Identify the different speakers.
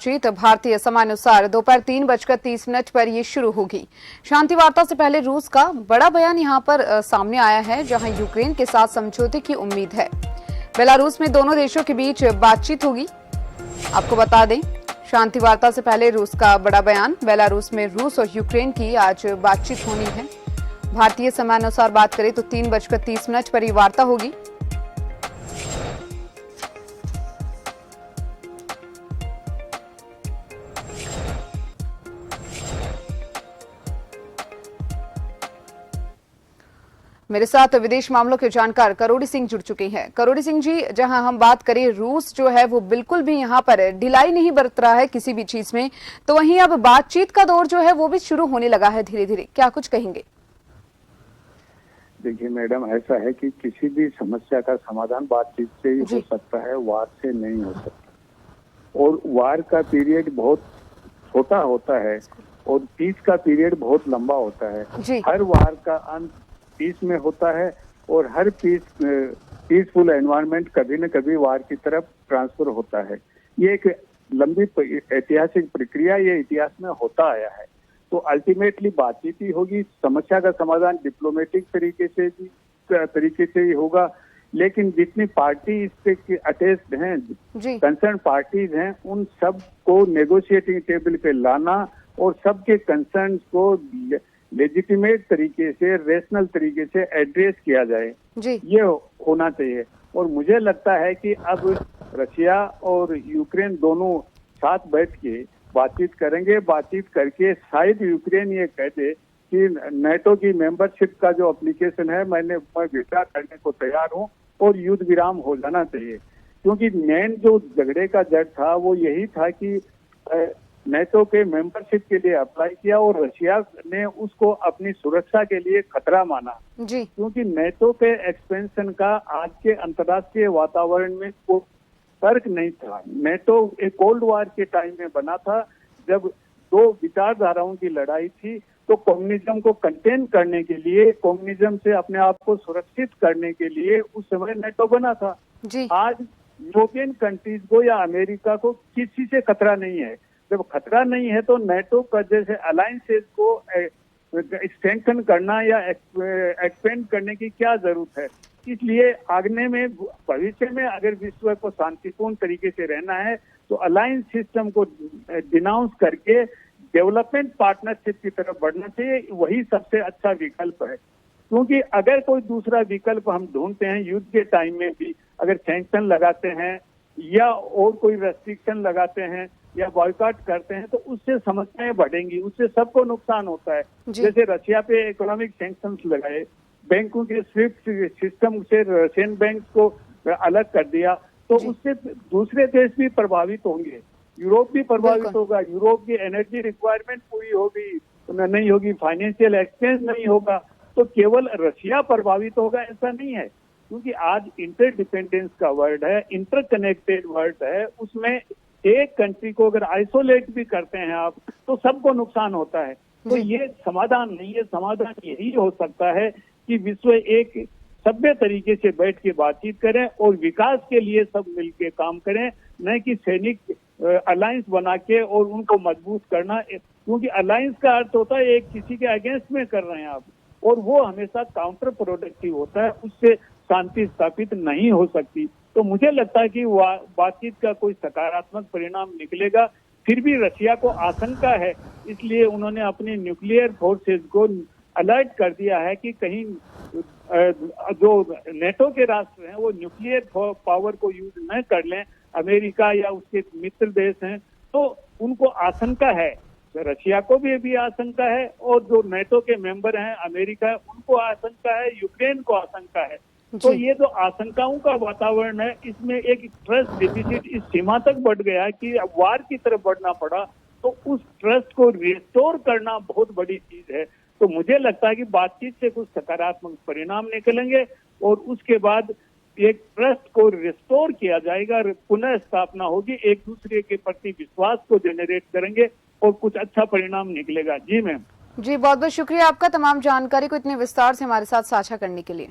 Speaker 1: बातचीत भारतीय समयानुसार दोपहर 3:30 पर ये शुरू होगी। शांति वार्ता से पहले रूस का बड़ा बयान यहां पर सामने आया है, जहां यूक्रेन के साथ समझौते की उम्मीद है। बेलारूस में दोनों देशों के बीच बातचीत होगी। आपको बता दें, शांति वार्ता से पहले रूस का बड़ा बयान। बेलारूस में रूस और यूक्रेन की आज बातचीत होनी है। भारतीय समयानुसार बात करें तो 3:30 पर ये वार्ता होगी। मेरे साथ विदेश मामलों के जानकार करोड़ी सिंह जुड़ चुके हैं। करोड़ी सिंह जी, जहां हम बात करें, रूस जो है वो बिल्कुल भी यहां पर ढिलाई नहीं बरत रहा है किसी भी चीज में, तो वहीं अब बातचीत का दौर जो है वो भी शुरू होने लगा है धीरे धीरे। क्या कुछ कहेंगे?
Speaker 2: देखिए मैडम, ऐसा है कि किसी भी समस्या का समाधान बातचीत से ही हो सकता है, वार से नहीं हो सकता। और वार का पीरियड बहुत छोटा होता है और पीस का पीरियड बहुत लंबा होता है। हर वार का अंत पीस में होता है और हर पीसफुल एनवायरनमेंट कभी न कभी वार की तरफ ट्रांसफर होता है। ये एक लंबी ऐतिहासिक प्रक्रिया ये इतिहास में होता आया है। तो अल्टीमेटली बातचीत ही होगी। समस्या का समाधान डिप्लोमेटिक तरीके से ही होगा। लेकिन जितनी पार्टी इस पे अटैच्ड हैं, कंसर्न पार्टीज हैं, उन सब को नेगोशिएटिंग टेबल पे लाना और सबके कंसर्न को लेजिटिमेट तरीके से, रेशनल तरीके से एड्रेस किया जाए, ये होना चाहिए। और मुझे लगता है कि अब रशिया और यूक्रेन दोनों साथ बैठ के बातचीत करेंगे। बातचीत करके शायद यूक्रेन ये कह दे कि नेटो की मेंबरशिप का जो एप्लीकेशन है मैं विड्रॉ करने को तैयार हूँ और युद्ध विराम हो जाना चाहिए। क्योंकि मेन जो झगड़े का जड़ था वो यही था कि नेटो के मेंबरशिप के लिए अप्लाई किया और रशिया ने उसको अपनी सुरक्षा के लिए खतरा माना। क्योंकि नेटो के एक्सपेंशन का आज के अंतर्राष्ट्रीय वातावरण में कोई फर्क नहीं था। नेटो एक कोल्ड वॉर के टाइम में बना था, जब दो विचारधाराओं की लड़ाई थी। तो कम्युनिज्म को कंटेन करने के लिए, कम्युनिज्म से अपने आप को सुरक्षित करने के लिए उस समय नेटो बना था। आज यूरोपियन कंट्रीज को या अमेरिका को किसी से खतरा नहीं है। जब खतरा नहीं है तो नेटो का जैसे अलायंसेस को एक्सटेंशन करना या एक्सपेंड करने की क्या जरूरत है। इसलिए आगे में भविष्य में अगर विश्व को शांतिपूर्ण तरीके से रहना है तो अलायंस सिस्टम को डिनाउंस करके डेवलपमेंट पार्टनरशिप की तरफ बढ़ना चाहिए। वही सबसे अच्छा विकल्प है। क्योंकि अगर कोई दूसरा विकल्प हम ढूंढते हैं, युद्ध के टाइम में भी अगर सैंक्शन लगाते हैं या और कोई रेस्ट्रिक्शन लगाते हैं या बॉयकॉट करते हैं, तो उससे समस्याएं बढ़ेंगी, उससे सबको नुकसान होता है। जैसे रशिया पे इकोनॉमिक सैंक्शंस लगाए, बैंकों के स्विफ्ट सिस्टम से रशियन बैंक को अलग कर दिया, तो उससे दूसरे देश भी प्रभावित होंगे, यूरोप भी प्रभावित होगा। यूरोप की एनर्जी रिक्वायरमेंट पूरी होगी नहीं होगी, फाइनेंशियल एक्सचेंज नहीं होगा, तो केवल रशिया प्रभावित होगा ऐसा नहीं है। क्योंकि आज इंटरडिपेंडेंस का वर्ल्ड है, इंटरकनेक्टेड वर्ल्ड है। उसमें एक कंट्री को अगर आइसोलेट भी करते हैं आप तो सबको नुकसान होता है। तो ये समाधान नहीं है। समाधान यही हो सकता है कि विश्व एक सभ्य तरीके से बैठ के बातचीत करें और विकास के लिए सब मिलके काम करें, न कि सैनिक अलायंस बना के और उनको मजबूत करना। क्योंकि अलायंस का अर्थ होता है एक किसी के अगेंस्ट में कर रहे हैं आप, और वो हमेशा काउंटर प्रोडक्टिव होता है, उससे शांति स्थापित नहीं हो सकती। तो मुझे लगता है कि बातचीत का कोई सकारात्मक परिणाम निकलेगा। फिर भी रशिया को आशंका है, इसलिए उन्होंने अपनी न्यूक्लियर फोर्सेज को अलर्ट कर दिया है कि कहीं जो नेटो के राष्ट्र हैं वो न्यूक्लियर पावर को यूज न कर लें, अमेरिका या उसके मित्र देश हैं, तो उनको आशंका है। रशिया को भी आशंका है और जो नेटो के मेंबर हैं अमेरिका है उनको आशंका है, यूक्रेन को आशंका है। तो ये जो आशंकाओं का वातावरण है, इसमें एक ट्रस्ट डिफिसिट इस सीमा तक बढ़ गया है कि वार की तरफ बढ़ना पड़ा। तो उस ट्रस्ट को रिस्टोर करना बहुत बड़ी चीज है। तो मुझे लगता है कि बातचीत से कुछ सकारात्मक परिणाम निकलेंगे और उसके बाद एक ट्रस्ट को रिस्टोर किया जाएगा, पुनः स्थापना होगी, एक दूसरे के प्रति विश्वास को जनरेट करेंगे और कुछ अच्छा परिणाम निकलेगा। जी मैम।
Speaker 1: जी, बहुत बहुत शुक्रिया आपका तमाम जानकारी को इतने विस्तार से हमारे साथ साझा करने के लिए।